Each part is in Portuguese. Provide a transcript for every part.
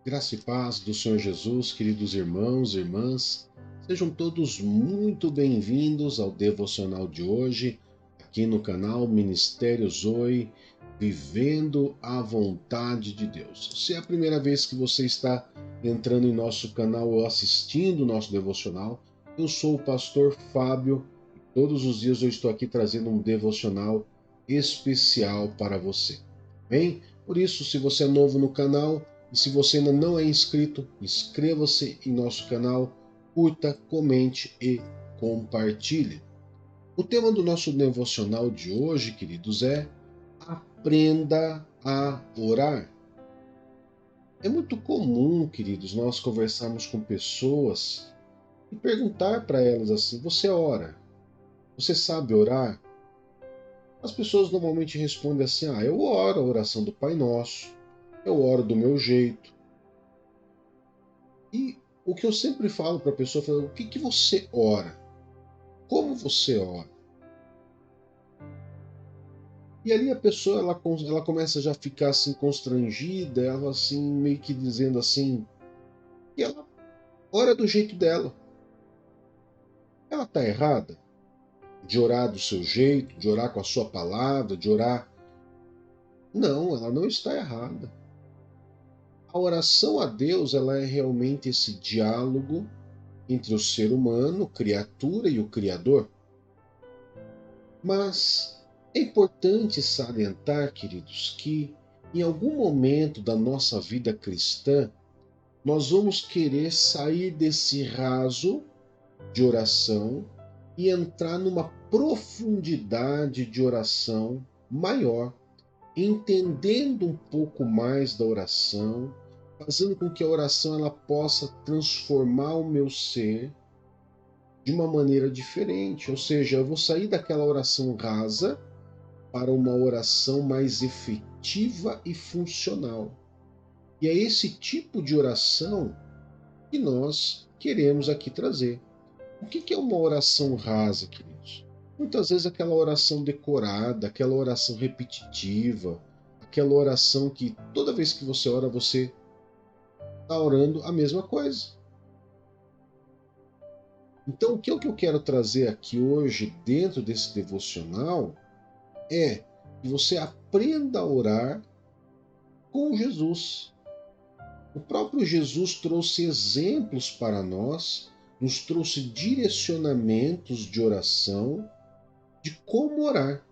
Graça e paz do Senhor Jesus, queridos irmãos e irmãs, sejam todos muito bem-vindos ao devocional de hoje, aqui no canal Ministério Zoe, Vivendo a Vontade de Deus. Se é a primeira vez que você está entrando em nosso canal ou assistindo o nosso devocional, eu sou o pastor Fábio e todos os dias eu estou aqui trazendo um devocional especial para você. Bem, por isso, se você é novo no canal, e se você ainda não é inscrito, inscreva-se em nosso canal, curta, comente e compartilhe. O tema do nosso devocional de hoje, queridos, é Aprenda a orar. É muito comum, queridos, nós conversarmos com pessoas e perguntar para elas assim: você ora? Você sabe orar? As pessoas normalmente respondem assim: eu oro a oração do Pai Nosso, eu oro do meu jeito. E o que eu sempre falo para a pessoa é o que você ora? Como você ora? E ali a pessoa ela começa já a ficar assim constrangida, ela assim meio que dizendo assim, e ela ora do jeito dela. Ela está errada de orar do seu jeito, de orar com a sua palavra, de orar. Não, ela não está errada. A oração a Deus, ela é realmente esse diálogo entre o ser humano, criatura e o Criador. Mas é importante salientar, queridos, que em algum momento da nossa vida cristã, nós vamos querer sair desse raso de oração e entrar numa profundidade de oração maior, entendendo um pouco mais da oração, fazendo com que a oração ela possa transformar o meu ser de uma maneira diferente, ou seja, eu vou sair daquela oração rasa para uma oração mais efetiva e funcional. E é esse tipo de oração que nós queremos aqui trazer. O que é uma oração rasa, queridos? Muitas vezes aquela oração decorada, aquela oração repetitiva, aquela oração que toda vez que você ora, você está orando a mesma coisa. Então, o que eu quero trazer aqui hoje, dentro desse devocional, é que você aprenda a orar com Jesus. O próprio Jesus trouxe exemplos para nós, nos trouxe direcionamentos de oração, de como orar.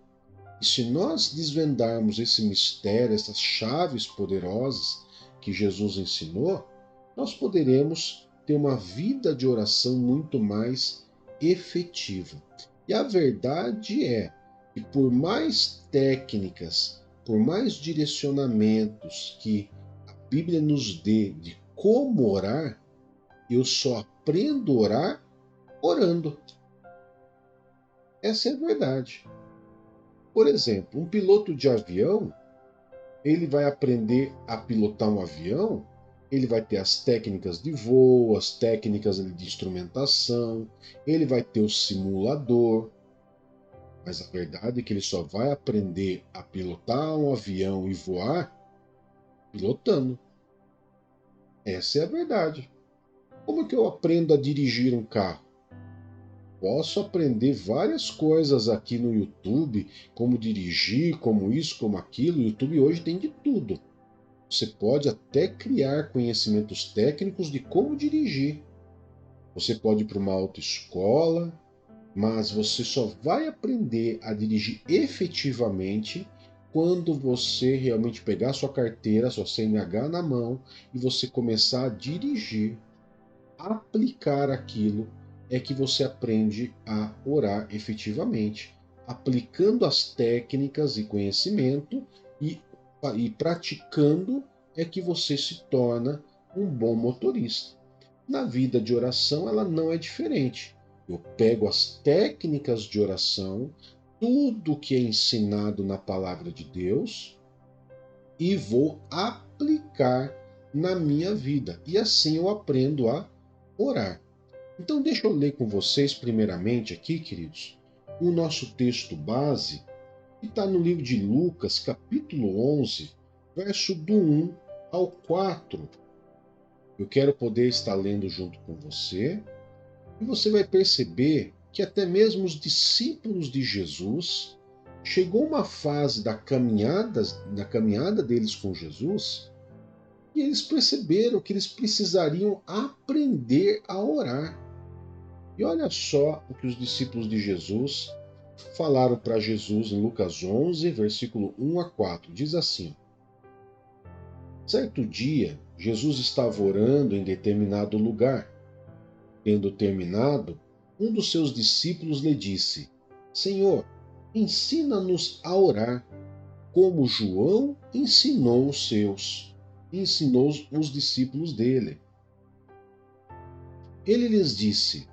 E se nós desvendarmos esse mistério, essas chaves poderosas que Jesus ensinou, nós poderemos ter uma vida de oração muito mais efetiva. E a verdade é que por mais técnicas, por mais direcionamentos que a Bíblia nos dê de como orar, eu só aprendo a orar orando. Essa é a verdade. Por exemplo, um piloto de avião, ele vai aprender a pilotar um avião, ele vai ter as técnicas de voo, as técnicas de instrumentação, ele vai ter o simulador, mas a verdade é que ele só vai aprender a pilotar um avião e voar pilotando. Essa é a verdade. Como é que eu aprendo a dirigir um carro? Posso aprender várias coisas aqui no YouTube, como dirigir, como isso, como aquilo. O YouTube hoje tem de tudo. Você pode até criar conhecimentos técnicos de como dirigir. Você pode ir para uma autoescola, mas você só vai aprender a dirigir efetivamente quando você realmente pegar sua carteira, sua CNH na mão e você começar a dirigir, aplicar aquilo, é que você aprende a orar efetivamente, aplicando as técnicas e conhecimento e, e praticando é que você se torna um bom motorista. Na vida de oração, ela não é diferente. Eu pego as técnicas de oração, tudo que é ensinado na palavra de Deus e vou aplicar na minha vida. E assim eu aprendo a orar. Então, deixa eu ler com vocês, primeiramente, aqui, queridos, o nosso texto base, que está no livro de Lucas, capítulo 11, verso do 1 ao 4. Eu quero poder estar lendo junto com você, e você vai perceber que até mesmo os discípulos de Jesus chegou uma fase da caminhada deles com Jesus, e eles perceberam que eles precisariam aprender a orar. E olha só o que os discípulos de Jesus falaram para Jesus em Lucas 11, versículo 1 a 4. Diz assim: Certo dia, Jesus estava orando em determinado lugar. Tendo terminado, um dos seus discípulos lhe disse: Senhor, ensina-nos a orar, como João ensinou os discípulos dele. Ele lhes disse: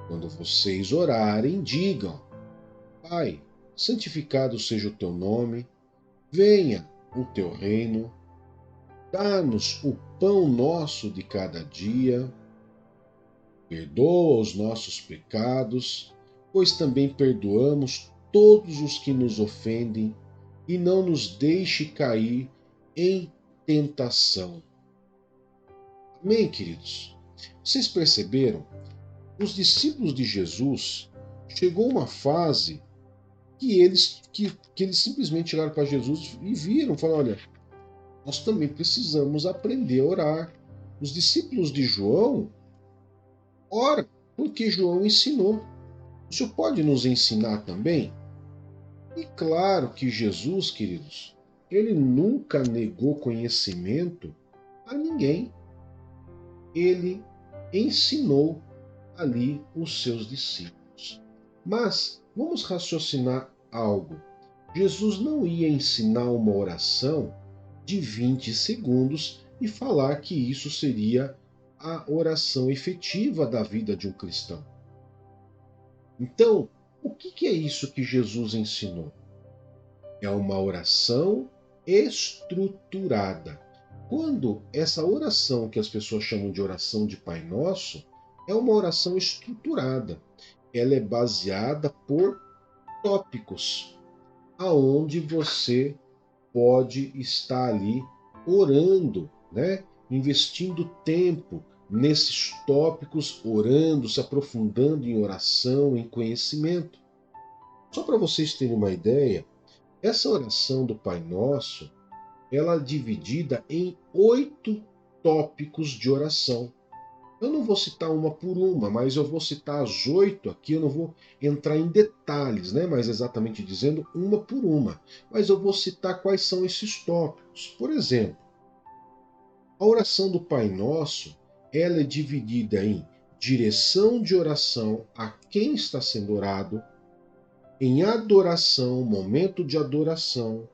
Quando vocês orarem, digam: Pai, santificado seja o teu nome, venha o teu reino, dá-nos o pão nosso de cada dia, perdoa os nossos pecados, pois também perdoamos todos os que nos ofendem, e não nos deixe cair em tentação. Amém, queridos? Vocês perceberam? Os discípulos de Jesus chegou uma fase que eles simplesmente olharam para Jesus e viram, falaram, olha, nós também precisamos aprender a orar. Os discípulos de João oram porque João ensinou. O Senhor pode nos ensinar também? E claro que Jesus, queridos, ele nunca negou conhecimento a ninguém. Ele ensinou ali os seus discípulos. Mas vamos raciocinar algo. Jesus não ia ensinar uma oração de 20 segundos e falar que isso seria a oração efetiva da vida de um cristão. Então, o que é isso que Jesus ensinou? É uma oração estruturada. Quando essa oração que as pessoas chamam de oração de Pai Nosso é uma oração estruturada. Ela é baseada por tópicos, aonde você pode estar ali orando, né? Investindo tempo nesses tópicos, orando, se aprofundando em oração, em conhecimento. Só para vocês terem uma ideia, essa oração do Pai Nosso, ela é dividida em 8 tópicos de oração. Eu não vou citar uma por uma, mas eu vou citar as 8 aqui, eu não vou entrar em detalhes, né? Mas exatamente dizendo uma por uma. Mas eu vou citar quais são esses tópicos. Por exemplo, a oração do Pai Nosso, ela é dividida em direção de oração a quem está sendo orado, em adoração, momento de adoração,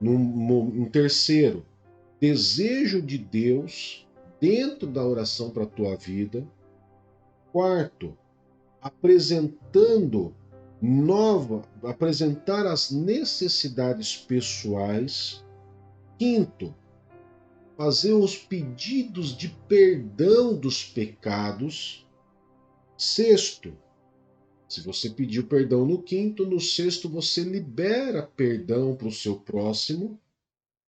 em terceiro, desejo de Deus dentro da oração para a tua vida. Quarto, apresentar as necessidades pessoais. Quinto, fazer os pedidos de perdão dos pecados. Sexto, se você pediu perdão no quinto, no sexto você libera perdão para o seu próximo.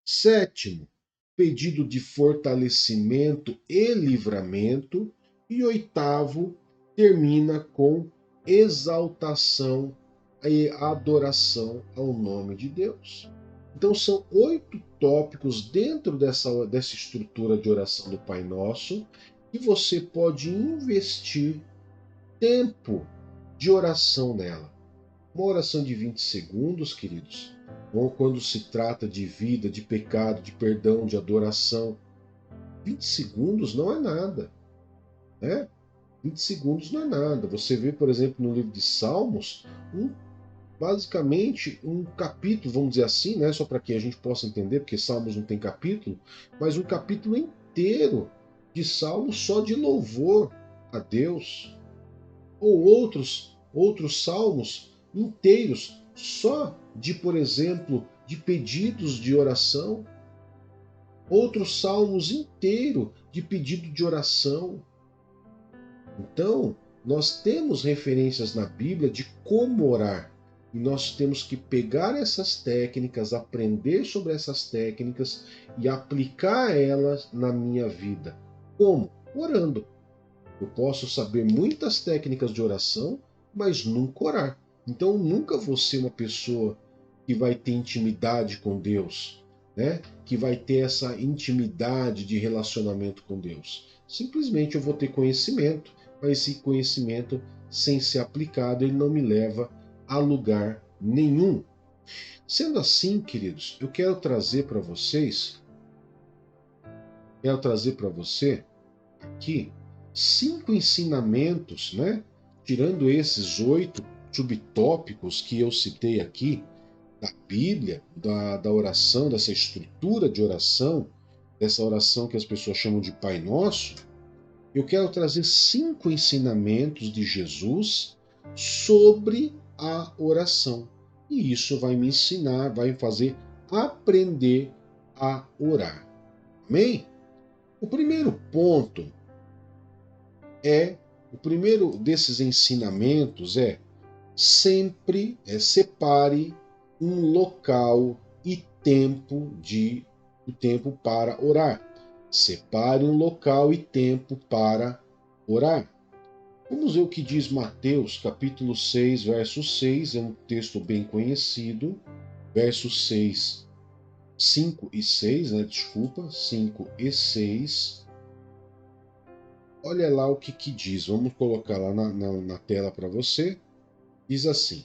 Sétimo, pedido de fortalecimento e livramento. E oitavo, termina com exaltação e adoração ao nome de Deus. Então são 8 tópicos dentro dessa estrutura de oração do Pai Nosso que você pode investir tempo de oração nela. Uma oração de 20 segundos, queridos, ou quando se trata de vida, de pecado, de perdão, de adoração, 20 segundos não é nada, né? 20 segundos não é nada. Você vê, por exemplo, no livro de Salmos, basicamente um capítulo, vamos dizer assim, né? Só para que a gente possa entender, porque Salmos não tem capítulo, mas um capítulo inteiro de Salmos só de louvor a Deus. Ou outros salmos inteiros só de, por exemplo, de pedidos de oração, outros salmos inteiros de pedido de oração. Então, nós temos referências na Bíblia de como orar. E nós temos que pegar essas técnicas, aprender sobre essas técnicas e aplicar elas na minha vida. Como? Orando. Eu posso saber muitas técnicas de oração, mas nunca orar. Então, eu nunca vou ser uma pessoa que vai ter intimidade com Deus, né? Que vai ter essa intimidade de relacionamento com Deus. Simplesmente eu vou ter conhecimento, mas esse conhecimento, sem ser aplicado, ele não me leva a lugar nenhum. Sendo assim, queridos, eu quero trazer para você aqui 5 ensinamentos, né? Tirando esses 8 subtópicos que eu citei aqui, da Bíblia, da oração, dessa estrutura de oração, dessa oração que as pessoas chamam de Pai Nosso, eu quero trazer 5 ensinamentos de Jesus sobre a oração. E isso vai me ensinar, vai me fazer aprender a orar. Amém? O primeiro ponto o primeiro desses ensinamentos sempre separe um local e o tempo para orar. Separe um local e tempo para orar. Vamos ver o que diz Mateus, capítulo 6, verso 6, é um texto bem conhecido. Versos 6, 5 e 6, né? Desculpa, 5 e 6. Olha lá o que diz. Vamos colocar lá na tela para você. Diz assim: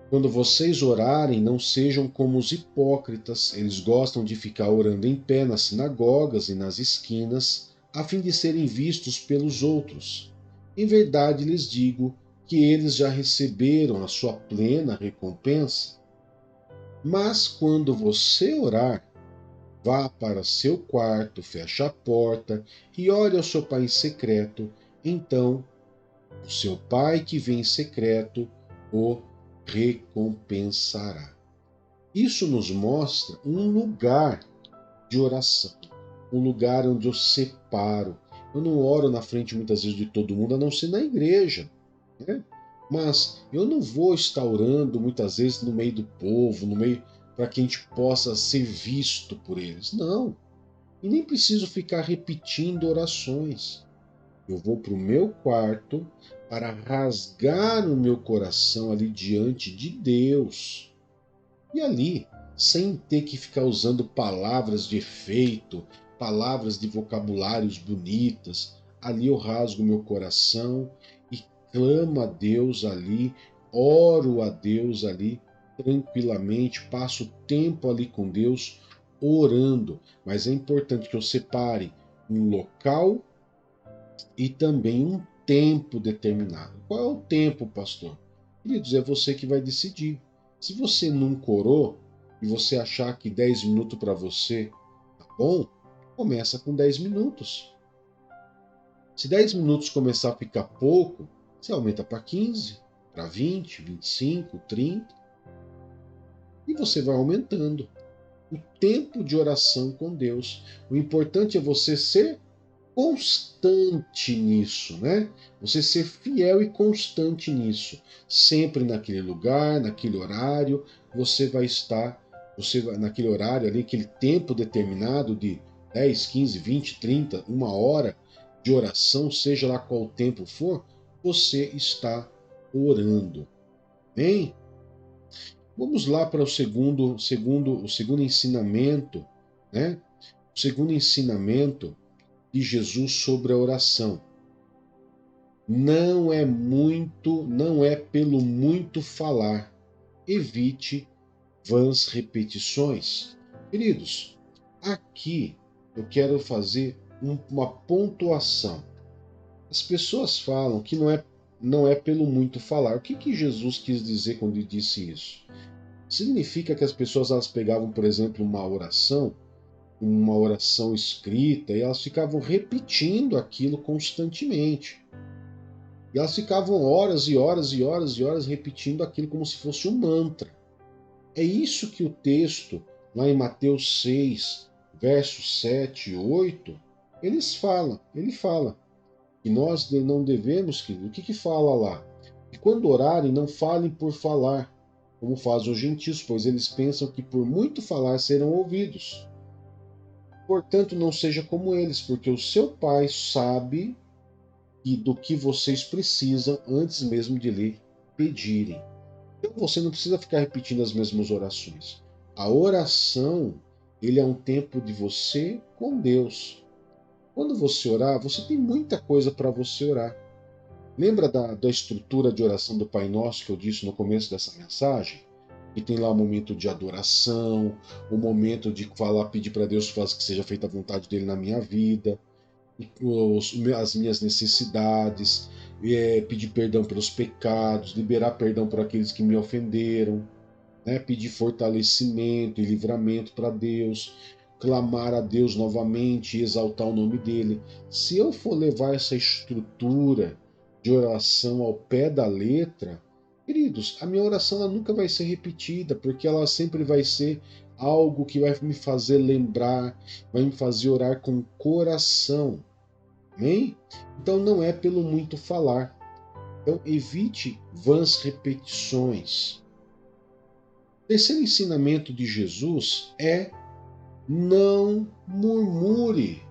quando vocês orarem, não sejam como os hipócritas. Eles gostam de ficar orando em pé nas sinagogas e nas esquinas, a fim de serem vistos pelos outros. Em verdade lhes digo que eles já receberam a sua plena recompensa. Mas quando você orar, vá para seu quarto, feche a porta e ore ao seu pai em secreto. Então o seu pai que vem em secreto o recompensará. Isso nos mostra um lugar de oração, um lugar onde eu separo. Eu não oro na frente muitas vezes de todo mundo, a não ser na igreja, né? Mas eu não vou estar orando muitas vezes no meio do povo, no meio para que a gente possa ser visto por eles. Não. E nem preciso ficar repetindo orações. Eu vou para o meu quarto para rasgar o meu coração ali diante de Deus. E ali, sem ter que ficar usando palavras de efeito, palavras de vocabulários bonitas, ali eu rasgo meu coração e clamo a Deus ali, oro a Deus ali tranquilamente, passo tempo ali com Deus orando. Mas é importante que eu separe um local e também um tempo determinado. Qual é o tempo, pastor? Queridos, é você que vai decidir. Se você nunca orou e você achar que 10 minutos para você tá bom, começa com 10 minutos. Se 10 minutos começar a ficar pouco, você aumenta para 15, para 20, 25, 30 e você vai aumentando o tempo de oração com Deus. O importante é você ser constante nisso, né? Você ser fiel e constante nisso. Sempre naquele lugar, naquele horário, você vai estar, você vai, naquele horário ali, aquele tempo determinado de 10, 15, 20, 30, 1 hora de oração, seja lá qual tempo for, você está orando. Bem, vamos lá para o segundo ensinamento, né? O segundo ensinamento de Jesus sobre a oração. Não é pelo muito falar. Evite vãs repetições. Queridos, aqui eu quero fazer uma pontuação. As pessoas falam que não é pelo muito falar. O que Jesus quis dizer quando ele disse isso? Significa que as pessoas elas pegavam, por exemplo, uma oração escrita, e elas ficavam repetindo aquilo constantemente. E elas ficavam horas e horas e horas e horas repetindo aquilo como se fosse um mantra. É isso que o texto, lá em Mateus 6, versos 7 e 8, ele fala que nós não devemos, o que fala lá? E quando orarem, não falem por falar, como fazem os gentios, pois eles pensam que por muito falar serão ouvidos. Portanto, não seja como eles, porque o seu Pai sabe do que vocês precisam antes mesmo de lhe pedirem. Então você não precisa ficar repetindo as mesmas orações. A oração, ele é um tempo de você com Deus. Quando você orar, você tem muita coisa para você orar. Lembra da estrutura de oração do Pai Nosso que eu disse no começo dessa mensagem? Que tem lá o momento de adoração, o momento de falar, pedir para Deus que seja feita a vontade dele na minha vida, as minhas necessidades, pedir perdão pelos pecados, liberar perdão por aqueles que me ofenderam, né? Pedir fortalecimento e livramento para Deus, clamar a Deus novamente e exaltar o nome dele. Se eu for levar essa estrutura de oração ao pé da letra, queridos, a minha oração ela nunca vai ser repetida, porque ela sempre vai ser algo que vai me fazer lembrar, vai me fazer orar com o coração. Amém? Então não é pelo muito falar. Então evite vãs repetições. O terceiro ensinamento de Jesus é não murmure.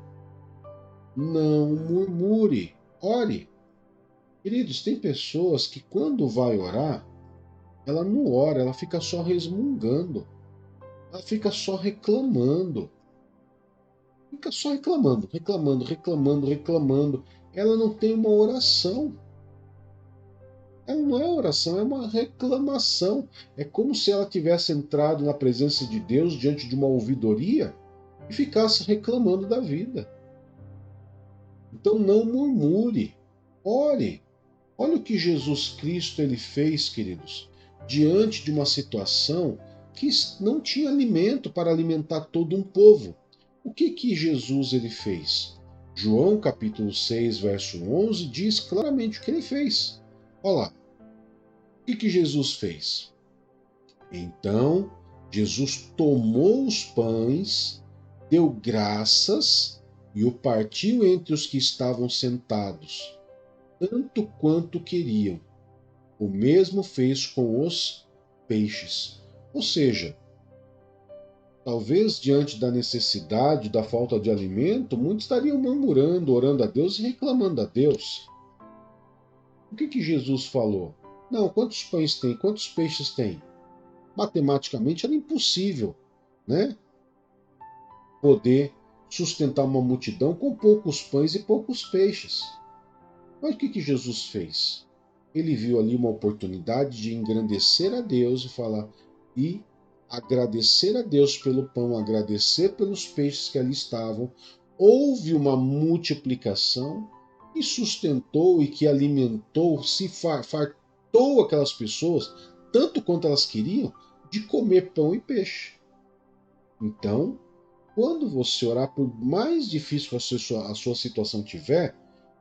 Não murmure. Ore. Queridos, tem pessoas que quando vai orar, ela não ora, ela fica só resmungando. Ela fica só reclamando. Fica só reclamando, reclamando, reclamando, reclamando. Ela não tem uma oração. Ela não é oração, é uma reclamação. É como se ela tivesse entrado na presença de Deus diante de uma ouvidoria e ficasse reclamando da vida. Então não murmure, ore. Olha o que Jesus Cristo ele fez, queridos, diante de uma situação que não tinha alimento para alimentar todo um povo. O que Jesus ele fez? João capítulo 6, verso 11 diz claramente o que ele fez. Olha lá. O que Jesus fez? Então, Jesus tomou os pães, deu graças e o partiu entre os que estavam sentados, tanto quanto queriam. O mesmo fez com os peixes. Ou seja, talvez diante da necessidade, da falta de alimento, muitos estariam murmurando, orando a Deus e reclamando a Deus. O que Jesus falou? Não, quantos pães tem? Quantos peixes tem? Matematicamente era impossível, né? Poder sustentar uma multidão com poucos pães e poucos peixes. Mas o que Jesus fez? Ele viu ali uma oportunidade de engrandecer a Deus e falar e agradecer a Deus pelo pão, agradecer pelos peixes que ali estavam. Houve uma multiplicação e sustentou e que alimentou, se fartou aquelas pessoas, tanto quanto elas queriam, de comer pão e peixe. Então, quando você orar, por mais difícil que a sua situação tiver,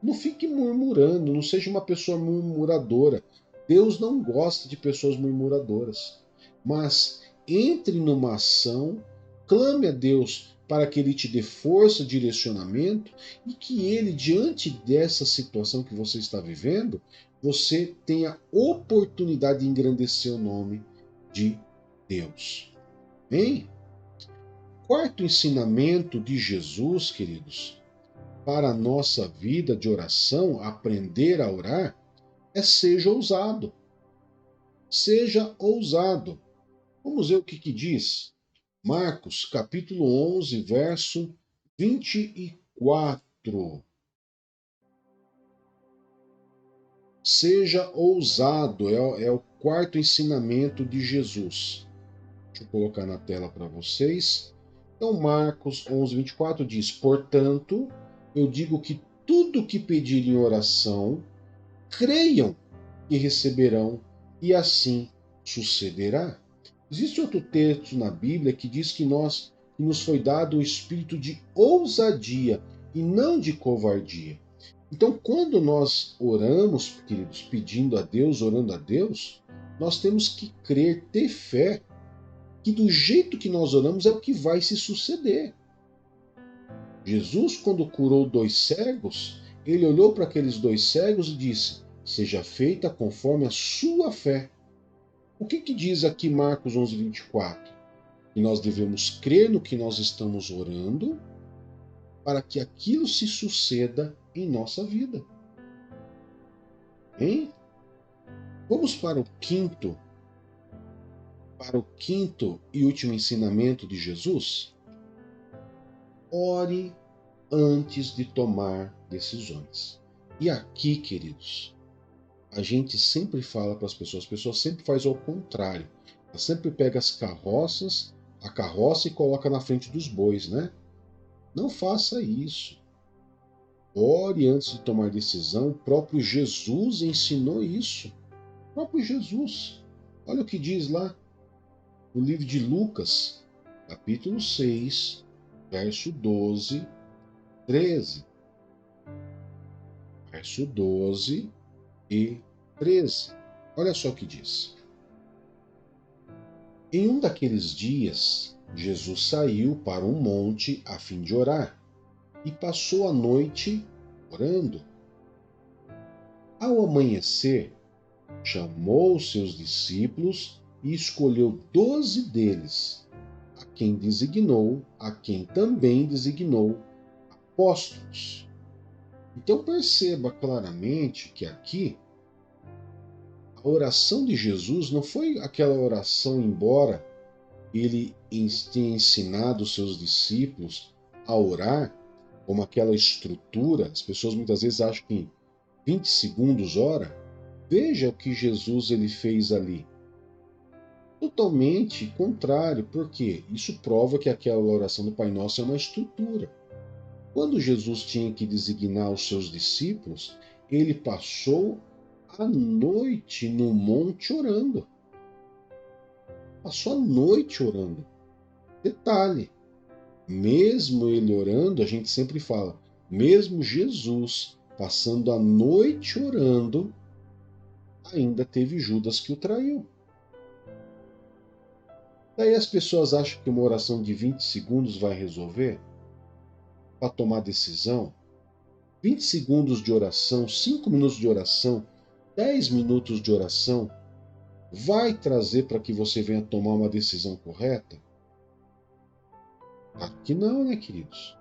não fique murmurando, não seja uma pessoa murmuradora. Deus não gosta de pessoas murmuradoras. Mas entre numa ação, clame a Deus para que Ele te dê força, direcionamento e que Ele, diante dessa situação que você está vivendo, você tenha oportunidade de engrandecer o nome de Deus. Amém? Quarto ensinamento de Jesus, queridos, para a nossa vida de oração, aprender a orar, é seja ousado. Seja ousado. Vamos ver o que diz Marcos, capítulo 11, verso 24. Seja ousado, é o quarto ensinamento de Jesus. Deixa eu colocar na tela para vocês. Então, Marcos 11, 24 diz: Portanto, eu digo que tudo que pedirem em oração, creiam que receberão, e assim sucederá. Existe outro texto na Bíblia que diz que nos foi dado o espírito de ousadia e não de covardia. Então, quando nós oramos, queridos, pedindo a Deus, orando a Deus, nós temos que crer, ter fé que do jeito que nós oramos é o que vai se suceder. Jesus, quando curou 2 cegos, ele olhou para aqueles 2 cegos e disse: seja feita conforme a sua fé. O que diz aqui Marcos 11, 24? Que nós devemos crer no que nós estamos orando para que aquilo se suceda em nossa vida. Hein? Vamos para o quinto e último ensinamento de Jesus? Ore antes de tomar decisões. E aqui, queridos, a gente sempre fala para as pessoas sempre fazem ao contrário. Ela sempre pega a carroça e coloca na frente dos bois, né? Não faça isso. Ore antes de tomar decisão. O próprio Jesus ensinou isso. O próprio Jesus. Olha o que diz lá no livro de Lucas, capítulo 6, verso 12, 13. Verso 12 e 13. Olha só o que diz. Em um daqueles dias, Jesus saiu para um monte a fim de orar e passou a noite orando. Ao amanhecer, chamou seus discípulos e escolheu 12 deles, a quem também designou apóstolos. Então perceba claramente que aqui a oração de Jesus não foi aquela oração, embora ele tenha ensinado os seus discípulos a orar, como aquela estrutura. As pessoas muitas vezes acham que em 20 segundos ora. Veja o que Jesus ele fez ali. Totalmente contrário, porque isso prova que aquela oração do Pai Nosso é uma estrutura. Quando Jesus tinha que designar os seus discípulos, ele passou a noite no monte orando. Passou a noite orando. Detalhe, mesmo ele orando, a gente sempre fala, mesmo Jesus passando a noite orando, ainda teve Judas que o traiu. Daí as pessoas acham que uma oração de 20 segundos vai resolver para tomar decisão. 20 segundos de oração, 5 minutos de oração, 10 minutos de oração vai trazer para que você venha tomar uma decisão correta? Claro que não, né, queridos?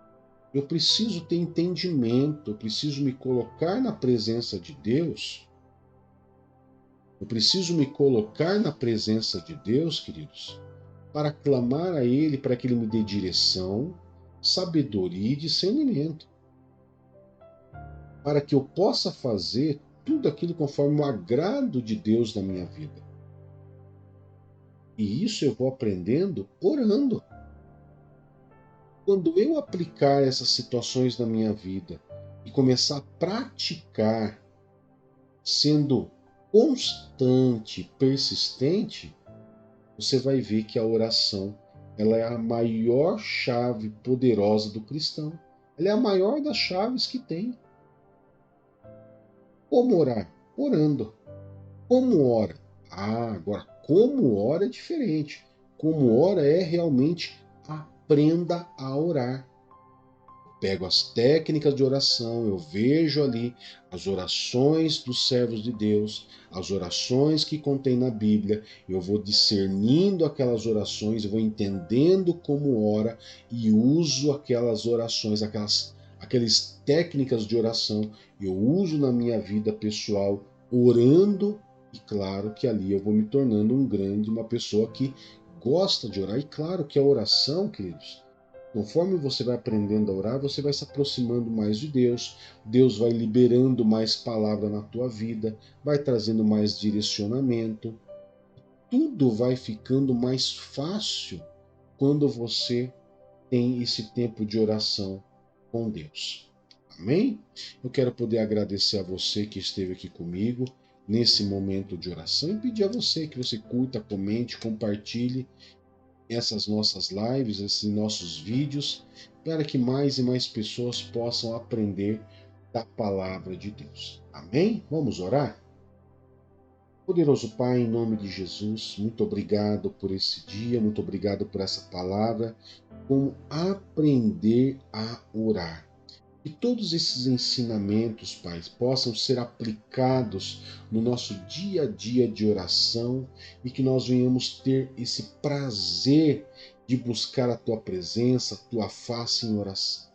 Eu preciso ter entendimento, eu preciso me colocar na presença de Deus. Eu preciso me colocar na presença de Deus, queridos, para clamar a Ele para que Ele me dê direção, sabedoria e discernimento, para que eu possa fazer tudo aquilo conforme o agrado de Deus na minha vida. E isso eu vou aprendendo orando. Quando eu aplicar essas situações na minha vida e começar a praticar, sendo constante, persistente, você vai ver que a oração ela é a maior chave poderosa do cristão. Ela é a maior das chaves que tem. Como orar? Orando. Como ora? Agora, como ora é diferente. Como ora é realmente aprenda a orar. Pego as técnicas de oração, eu vejo ali as orações dos servos de Deus, as orações que contém na Bíblia, eu vou discernindo aquelas orações, eu vou entendendo como ora e uso aquelas orações, aquelas técnicas de oração, eu uso na minha vida pessoal, orando, e claro que ali eu vou me tornando uma pessoa que gosta de orar. E claro que a oração, queridos, conforme você vai aprendendo a orar, você vai se aproximando mais de Deus, Deus vai liberando mais palavra na tua vida, vai trazendo mais direcionamento. Tudo vai ficando mais fácil quando você tem esse tempo de oração com Deus. Amém? Eu quero poder agradecer a você que esteve aqui comigo nesse momento de oração e pedir a você que você curta, comente, compartilhe essas nossas lives, esses nossos vídeos, para que mais e mais pessoas possam aprender da palavra de Deus. Amém? Vamos orar? Poderoso Pai, em nome de Jesus, muito obrigado por esse dia, muito obrigado por essa palavra, como aprender a orar. Que todos esses ensinamentos, Pai, possam ser aplicados no nosso dia a dia de oração e que nós venhamos ter esse prazer de buscar a Tua presença, a Tua face em oração.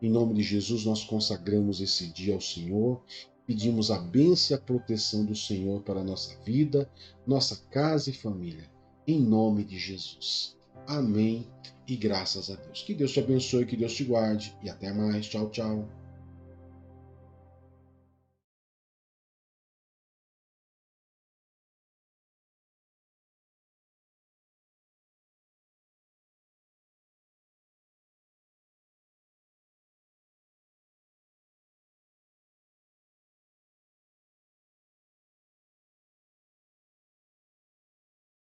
Em nome de Jesus, nós consagramos esse dia ao Senhor, pedimos a bênção e a proteção do Senhor para a nossa vida, nossa casa e família. Em nome de Jesus. Amém e graças a Deus. Que Deus te abençoe, que Deus te guarde e até mais. Tchau, tchau.